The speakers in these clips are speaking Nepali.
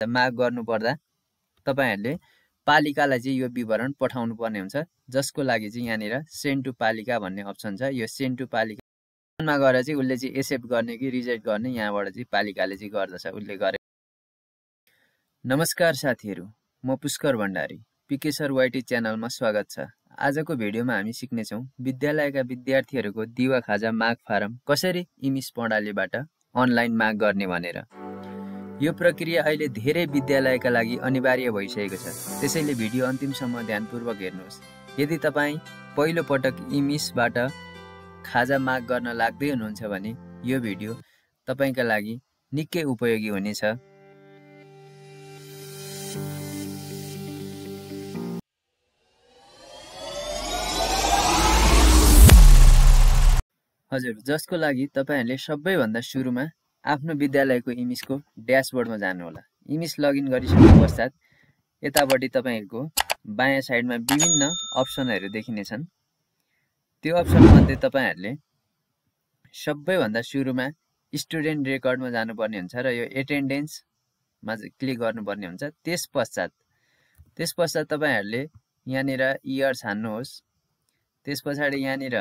माग गर्नुपर्दा तपाईहरुले पालिकालाई चाहिँ यो विवरण पठाउनु पर्ने हुन्छ, जसको लागि चाहिँ यहाँनिर सेन्ड टु पालिका भन्ने अप्सन छ। यो सेन्ड टु पालिकामा गएर चाहिँ उसले चाहिँ एक्सेप्ट गर्ने कि रिजेक्ट गर्ने यहाँबाट चाहिँ पालिकाले चाहिँ गर्दछ उसले गरे। नमस्कार साथीहरु, म पुष्कर भण्डारी, पीके सर वाइटी च्यानलमा स्वागत छ। आजको भिडियोमा हामी सिक्नेछौं विद्यालयका विद्यार्थीहरुको दिवा खाजा माग फारम कसरी इमिस प्रणालीबाट अनलाइन माग गर्ने भनेर। यो प्रक्रिया अहिले धेरै विद्यालयका लागि अनिवार्य भइसकेको छ, त्यसैले भिडियो अन्तिमसम्म ध्यानपूर्वक हेर्नुहोस्। यदि तपाई पहिलो पटक इमिसबाट खाजा माग गर्न लाग्दै हुनुहुन्छ भने यो भिडियो तपाईका लागि निकै उपयोगी हुनेछ। हजुर, जसको लागि तपाईहरुले सबैभन्दा सुरुमा आफ्नो विद्यालयको इमिसको ड्याशबोर्डमा जानु होला। इमिस लगइन गरिसके पश्चात यतापट्टि तपाईहरुको बायाँ साइडमा विभिन्न अप्सनहरु देखिनेछन्। त्यो अप्सन मध्ये तपाईहरुले सबैभन्दा सुरुमा स्टुडेन्ट रेकर्डमा जानुपर्ने हुन्छ र यो एटेन्डेन्समा क्लिक गर्नुपर्ने हुन्छ। त्यसपश्चात तपाईहरुले यहाँनिर इयर छान्नुहोस्। त्यसपछाडी यहाँनिर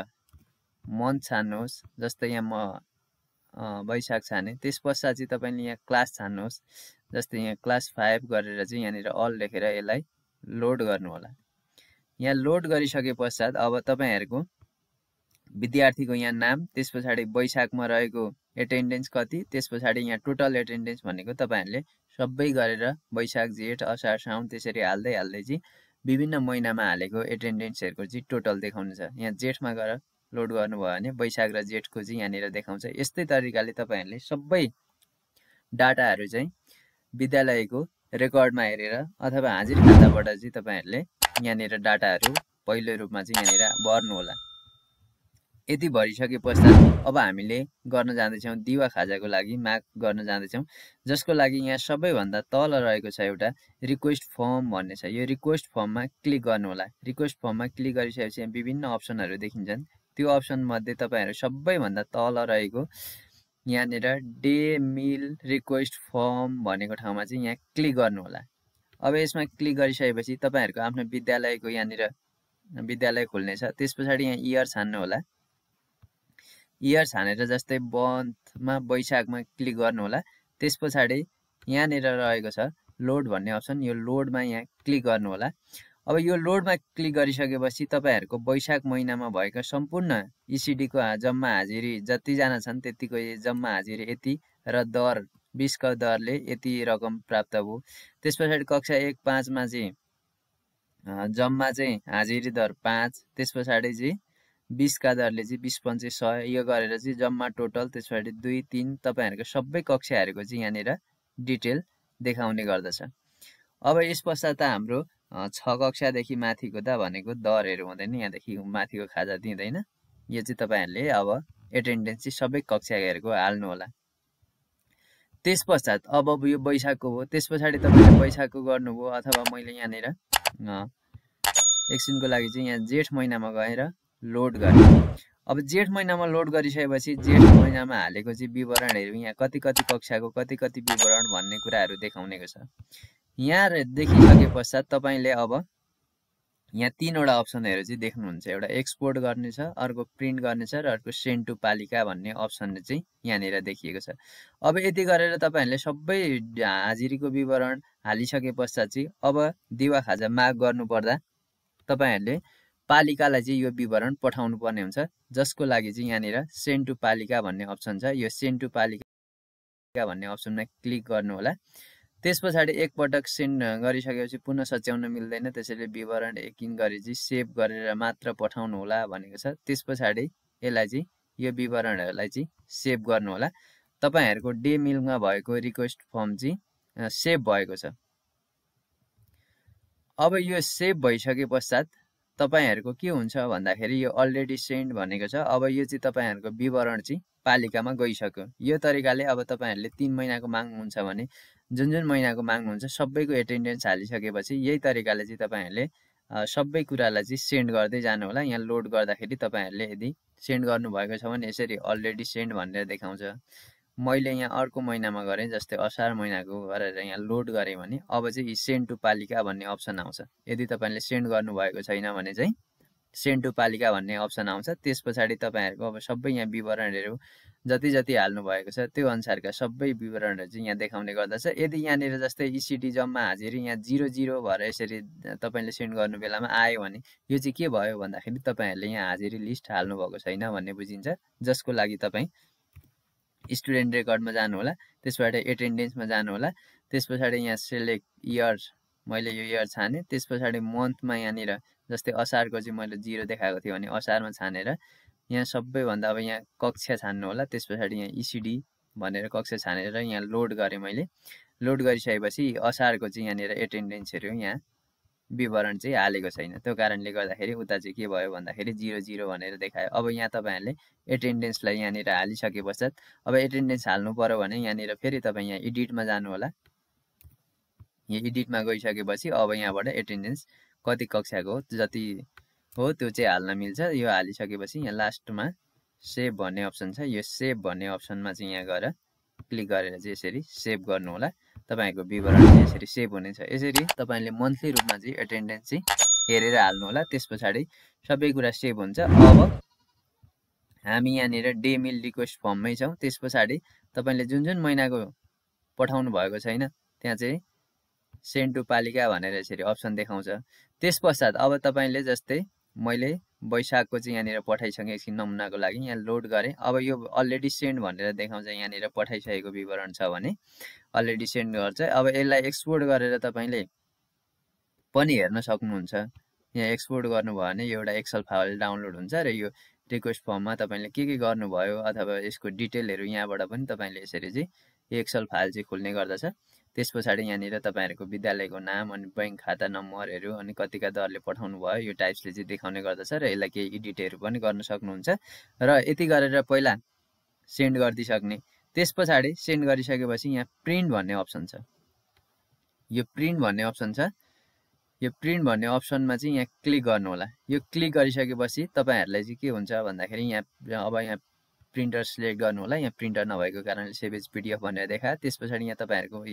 मन्थ छान्नुहोस्, जस्तै यहाँ म वैशाख छाने। त्यसपश्चात चाहिँ तपाईले यहाँ क्लास छान्नुहोस्, जस्तै यहाँ क्लास 5 गरेर चाहिँ यहाँनिर अल लेखेर यसलाई लोड गर्नु होला। यहाँ लोड गरिसके पश्चात अब तपाईहरुको विद्यार्थीको यहाँ नाम, त्यसपछाडी वैशाखमा रहेको एटेन्डेन्स कति, त्यसपछाडी यहाँ टोटल एटेन्डेन्स भनेको तपाईहरुले सबै गरेर वैशाख जेठ असार साउन त्यसरी हाल्दै चाहिँ विभिन्न महिनामा हालेको एटेन्डेन्सहरुको चाहिँ टोटल देखाउनु छ। यहाँ जेठमा गएर लोड गर्नुभयो भने वैशाख र जेठको चाहिँ यहाँनिर देखाउँछ। यस्तै तरिकाले तपाईहरुले सबै डाटाहरु चाहिँ विद्यालयको रेकर्डमा हेरेर अथवा हाजिर खाताबाट चाहिँ तपाईहरुले यहाँनिर डाटाहरु पहिलो रूपमा चाहिँ यहाँनिर भर्नु होला। यति भरिसके पश्चात अब हामीले गर्न जाँदैछौं दिवा खाजाको लागि माग गर्न जाँदैछौं, जसको लागि यहाँ सबैभन्दा तल रहेको छ एउटा रिक्वेस्ट फर्म भन्ने छ। यो रिक्वेस्ट फर्ममा क्लिक गर्नु होला। रिक्वेस्ट फर्ममा क्लिक गरिसकेपछि यहाँ विभिन्न अप्सनहरु देखिन्छन्। त्यो अप्सन मध्ये तपाईहरु सबैभन्दा तल रहेको यहाँनिर डे मिल रिक्वेस्ट फर्म भनेको ठाउँमा चाहिँ यहाँ क्लिक गर्नु होला। अब यसमा क्लिक गरिसकेपछि तपाईहरुको आफ्नो विद्यालयको यहाँनिर विद्यालय खुल्नेछ। त्यसपछाडी यहाँ इयर छान्नु होला। इयर छानेर जस्तै मन्थमा वैशाखमा क्लिक गर्नु होला। त्यसपछाडी यहाँनिर रहेको छ लोड भन्ने अप्सन, यो लोडमा यहाँ क्लिक गर्नु होला। अब यो लोडमा क्लिक गरिसकेपछि तपाईहरुको वैशाख महिनामा भएका सम्पूर्ण इसिडी को जम्मा हाजिरी जति जना छन् त्यतिको जम्मा हाजिरी यति र दर 20 को दरले यति रकम प्राप्त भयो। त्यसपछाडी कक्षा 1-5 मा चाहिँ जम्मा चाहिँ हाजिरी दर 5, त्यसपछाडी चाहिँ 20 का दरले चाहिँ 20-5 100 यो गरेर चाहिँ जम्मा टोटल त्यसपछाडी 2-3 तपाईहरुको सबै कक्षाहरुको चाहिँ यहाँनिर डिटेल देखाउने गर्दछ। अब यसपश्चात हाम्रो 6 कक्षादेखि माथिको त भनेको दरहरु हुँदैन, यहाँदेखि माथिको खाजा दिँदैन। यो चाहिँ तपाईहरुले अब एटेन्डेन्स चाहिँ सबै कक्षाहरुको हाल्नु होला। त्यसपश्चात अब यो वैशाखको हो, त्यसपछाडी तपाईले वैशाखको गर्नुभयो अथवा मैले यहाँनिर एकछिनको लागि चाहिँ यहाँ जेठ महिनामा गएर लोड गरे। अब जेठ महिनामा लोड गरिसकेपछि जेठ महिनामा हालेको चाहिँ विवरणहरु यहाँ कति कक्षाको कति विवरण भन्ने कुराहरु देखाउनेको छ। यहाँ देखिसके पश्चात तपाईले अब यहाँ तीनवटा अप्सनहरु चाहिँ देख्नुहुन्छ। एउटा एक्सपोर्ट गर्ने छ, अर्को प्रिन्ट गर्ने छ र अर्को सेन्ड टु पालिका भन्ने अप्सन चाहिँ यहाँनिर देखिएको छ। अब यति गरेर तपाईहरुले सबै हाजिरीको विवरण हालिसके पश्चात चाहिँ अब दिवा खाजा माग गर्नुपर्दा तपाईहरुले पालिकालाई चाहिँ यो विवरण पठाउनु पर्ने हुन्छ, जसको लागि चाहिँ यहाँनिर सेन्ड टु पालिका भन्ने अप्सन छ। यो सेन्ड टु पालिका भन्ने अप्सनमा क्लिक गर्नु होला। त्यसपछाडी एकपटक सेन्ड गरिसकेपछि पुनः सच्याउन मिल्दैन, त्यसैले विवरण एकिन गरी चाहिँ सेभ गरेर मात्र पठाउनु होला भनेको छ। त्यसपछाडी यसलाई चाहिँ यो विवरणहरुलाई चाहिँ सेभ गर्नु होला। तपाईहरुको डे मिलमा भएको रिक्वेस्ट फर्म चाहिँ सेभ भएको छ। अब यो सेभ भइसके पश्चात तपाईहरुको के हुन्छ भन्दाखेरि यो अलरेडी सेन्ड भनेको छ। अब यो चाहिँ तपाईहरुको विवरण चाहिँ पालिकामा गइसक्यो। यो तरिकाले अब तपाईहरुले 3 महिनाको माग्नुहुन्छ भने जुन महिनाको माग्नुहुन्छ सबैको एटेन्डेन्स हालिसकेपछि यही तरिकाले चाहिँ तपाईहरुले सबै कुरालाई चाहिँ सेन्ड गर्दै जानु होला। यहाँ लोड गर्दाखेरि तपाईहरुले यदि सेन्ड गर्नु भएको छ भने यसरी अलरेडी सेन्ड भनेर देखाउँछ। मैले यहाँ अर्को महिनामा गरेँ, जस्तै असार महिनाको गरेर यहाँ लोड गरेँ भने अब चाहिँ सेन्ड टु पालिका भन्ने अप्सन आउँछ। यदि तपाईँले सेन्ड गर्नुभएको छैन भने चाहिँ सेन्ड टु पालिका भन्ने अप्सन आउँछ। त्यस पछाडि तपाईँहरूको अब सबै यहाँ विवरणहरू जति जति हाल्नु भएको छ त्यो अनुसारका सबै विवरणहरू चाहिँ यहाँ देखाउने गर्दछ। यदि यहाँनिर जस्तै इसिडी जम्मा हाजिरी यहाँ 00 भएर यसरी तपाईँले सेन्ड गर्नु बेलामा आयो भने यो चाहिँ के भयो भन्दाखेरि तपाईँहरूले यहाँ हाजिरी लिस्ट हाल्नुभएको छैन भन्ने बुझिन्छ, जसको लागि तपाईँ स्टुडेन्ट रेकर्डमा जानु होला, त्यसबाट एटेन्डेन्समा जानु होला, त्यस पछाडि यहाँ सेलेक्ट इयर, मैले यो इयर छाने, त्यस पछाडि मन्थमा यहाँनिर जस्तै असारको चाहिँ मैले 0 देखाएको थियो भने असारमा छानेर यहाँ सबैभन्दा अब यहाँ कक्षा छान्नु होला, त्यस पछाडि यहाँ इसिडी भनेर कक्षा छानेर यहाँ लोड गरेँ। मैले लोड गरिसकेपछि असारको चाहिँ यहाँनिर एटेन्डेन्सहरू यहाँ विवरण चाहिँ हालेको छैन, त्यो कारणले गर्दाखेरि उता चाहिँ के भयो भन्दाखेरि 00 भनेर देखायो। अब यहाँ तपाईँहरूले एटेन्डेन्सलाई यहाँनिर हालिसके पश्चात अब एटेन्डेन्स हाल्नु पर्यो भने यहाँनिर फेरि तपाईँ यहाँ एडिटमा जानु होला। यहाँ एडिटमा गइसकेपछि अब यहाँबाट एटेन्डेन्स कति कक्षाको जति हो त्यो चाहिँ हाल्न मिल्छ। यो हालिसकेपछि यहाँ लास्टमा सेभ भन्ने अप्सन छ, यो सेभ भन्ने अप्सनमा चाहिँ यहाँ गएर क्लिक गरेर चाहिँ यसरी सेभ गर्नु होला। तपाईँको विवरण चाहिँ यसरी सेभ हुनेछ। यसरी तपाईँले मन्थली रूपमा चाहिँ एटेन्डेन्स चाहिँ हेरेर हाल्नु होला, त्यस पछाडि सबै कुरा सेभ हुन्छ। अब हामी यहाँनिर डे मिल रिक्वेस्ट फर्ममै छौँ। त्यस पछाडि तपाईँले जुन जुन महिनाको पठाउनु भएको छैन त्यहाँ चाहिँ सेन्ड टु पालिका भनेर यसरी अप्सन देखाउँछ। त्यस पश्चात अब तपाईँले जस्तै मैले वैशाखको चाहिँ यहाँनिर पठाइसकेँ, एकछिन नमुनाको लागि यहाँ लोड गरेँ। अब यो अलरेडी सेन्ड भनेर देखाउँछ, यहाँनिर पठाइसकेको विवरण छ भने अलरेडी सेन्ड गर्छ। अब यसलाई एक्सपोर्ट गरेर तपाईँले पनि हेर्न सक्नुहुन्छ। यहाँ एक्सपोर्ट गर्नुभयो भने एउटा एक्सेल फाइल डाउनलोड हुन्छ र यो रिक्वेस्ट फर्ममा तपाईँले के गर्नुभयो अथवा यसको डिटेलहरू यहाँबाट पनि तपाईँले यसरी चाहिँ एक्सेल फाइल चाहिँ खुल्ने गर्दछ। त्यस पछाडि यहाँनिर तपाईँहरूको विद्यालयको नाम अनि बैंक खाता नम्बरहरू अनि कतिका दरले पठाउनु भयो यो टाइप्सले चाहिँ देखाउने गर्दछ र यसलाई केही एडिटहरू पनि गर्न सक्नुहुन्छ। र यति गरेर पहिला सेन्ड गरिदिइसक्ने। त्यस पछाडि सेन्ड गरिसकेपछि यहाँ प्रिन्ट भन्ने अप्सन छ। यो प्रिन्ट भन्ने अप्सन छ, यो प्रिन्ट भन्ने अप्सनमा चाहिँ यहाँ क्लिक गर्नु होला। यो क्लिक गरिसकेपछि तपाईँहरूलाई चाहिँ के हुन्छ भन्दाखेरि यहाँ अब यहाँ प्रिन्टर सिलेक्ट गर्नु होला। यहाँ प्रिन्टर नभएको कारणले सेभ एज पिडिएफ भनेर देखायो। त्यस पछाडि यहाँ तपाईँहरूको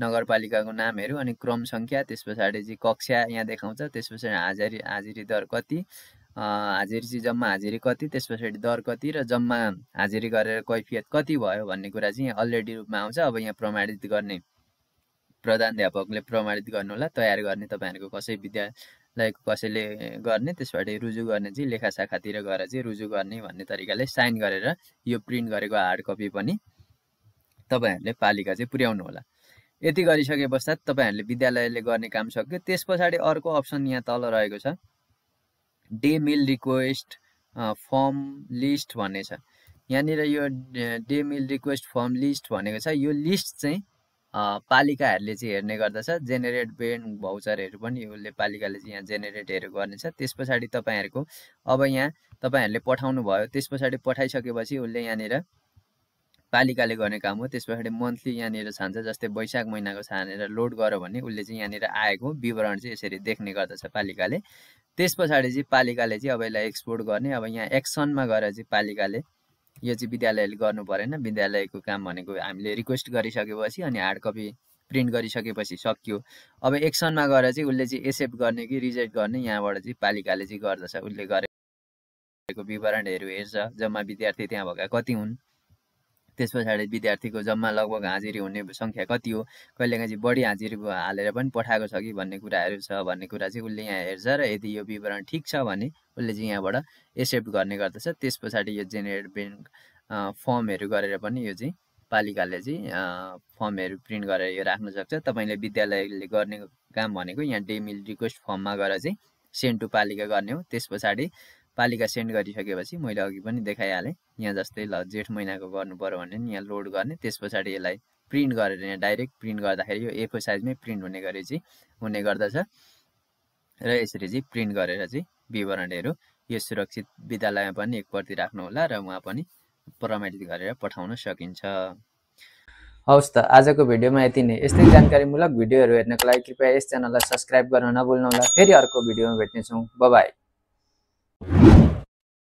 नगरपालिकाको नामहरू अनि क्रम सङ्ख्या, त्यस पछाडि चाहिँ कक्षा यहाँ देखाउँछ, त्यस पछाडि हाजिरी दर कति, हाजिरी चाहिँ जम्मा हाजिरी कति, त्यस पछाडि दर कति र जम्मा हाजिरी गरेर कैफियत कति भयो भन्ने कुरा चाहिँ यहाँ अलरेडी रूपमा आउँछ। अब यहाँ प्रमाणित गर्ने प्रधानाध्यापकले प्रमाणित गर्नु होला, तयार गर्ने तपाईँहरूको कसै विद्यालयको कसैले गर्ने, त्यसबाट रुजु गर्ने चाहिँ लेखा शाखातिर गएर चाहिँ रुजु गर्ने भन्ने तरिकाले साइन गरेर यो प्रिन्ट गरेको हार्ड कपी पनि तपाईँहरूले पालिका चाहिँ पुर्याउनु होला। यति गरिसके पश्चात तपाईँहरूले विद्यालयले गर्ने काम सक्यो। त्यस पछाडि अर्को अप्सन यहाँ तल रहेको छ, day meal request form list भन्ने छ। यहाँनिर यो day meal request form list भनेको छ। यो लिस्ट चाहिँ पालिकाहरूले चाहिँ हेर्ने गर्दछ। जेनेरेट बेन भाउचरहरू पनि उसले पालिकाले चाहिँ यहाँ जेनेरेटहरू गर्नेछ। त्यस पछाडि तपाईँहरूको अब यहाँ तपाईँहरूले पठाउनु भयो, त्यस पछाडि पठाइसकेपछि उसले यहाँनिर पालिकाले गर्ने काम हो। त्यस पछाडि मन्थली यहाँनिर छान्छ, जस्तै वैशाख महिनाको छानेर लोड गर्यो भने उसले चाहिँ यहाँनिर आएको विवरण चाहिँ यसरी देख्ने गर्दछ पालिकाले। त्यस पछाडि चाहिँ पालिकाले चाहिँ अब यसलाई एक्सपोर्ट गर्ने। अब यहाँ एक्सनमा गएर चाहिँ पालिकाले यो चाहिँ विद्यालयले गर्नु परेन, विद्यालयको काम भनेको हामीले रिक्वेस्ट गरिसकेपछि अनि हार्ड कपी प्रिन्ट गरिसकेपछि सकियो। अब एक्सनमा गएर चाहिँ उसले चाहिँ एक्सेप्ट गर्ने कि रिजेक्ट गर्ने यहाँबाट चाहिँ पालिकाले चाहिँ गर्दछ। उसले गरेको विवरणहरू हेर्छ, जम्मा विद्यार्थी त्यहाँ भएका कति हुन्, त्यस पछाडि विद्यार्थीको जम्मा लगभग हाजिरी हुने सङ्ख्या कति हो, कहिलेकाहीँ चाहिँ बढी हाजिरी हालेर पनि पठाएको छ कि भन्ने कुराहरू छ भन्ने कुरा चाहिँ उसले यहाँ हेर्छ र यदि यो विवरण ठिक छ भने उसले चाहिँ यहाँबाट एक्सेप्ट गर्ने गर्दछ। त्यस पछाडि यो जेनेरेट बेन फर्महरू गरेर पनि यो चाहिँ पालिकाले चाहिँ फर्महरू प्रिन्ट गरेर यो राख्न सक्छ। तपाईँले विद्यालयले गर्ने काम भनेको यहाँ डे मिल रिक्वेस्ट फर्ममा गएर चाहिँ सेन्ड टु पालिका गर्ने हो। त्यस पछाडि पालिका सेन्ड गरिसकेपछि मैले अघि पनि देखाइहालेँ, यहाँ जस्तै ल जेठ महिनाको गर्नु पर्यो भने नि यहाँ लोड गर्ने। त्यस पछाडि यसलाई प्रिन्ट गरेर यहाँ डाइरेक्ट प्रिन्ट गर्दाखेरि यो A4 साइजमै प्रिन्ट हुने गरी चाहिँ हुने गर्दछ र यसरी चाहिँ प्रिन्ट गरेर चाहिँ विवरणहरू यो सुरक्षित विद्यालयमा पनि एकप्रति राख्नु होला र उहाँ पनि प्रमाणित गरेर पठाउन सकिन्छ। हवस् त, आजको भिडियोमा यति नै। यस्तै जानकारीमूलक भिडियोहरू हेर्नको लागि कृपया यस च्यानललाई सब्स्क्राइब गर्न नभुल्नुहोला। फेरि अर्को भिडियोमा भेट्नेछौँ। Bye bye.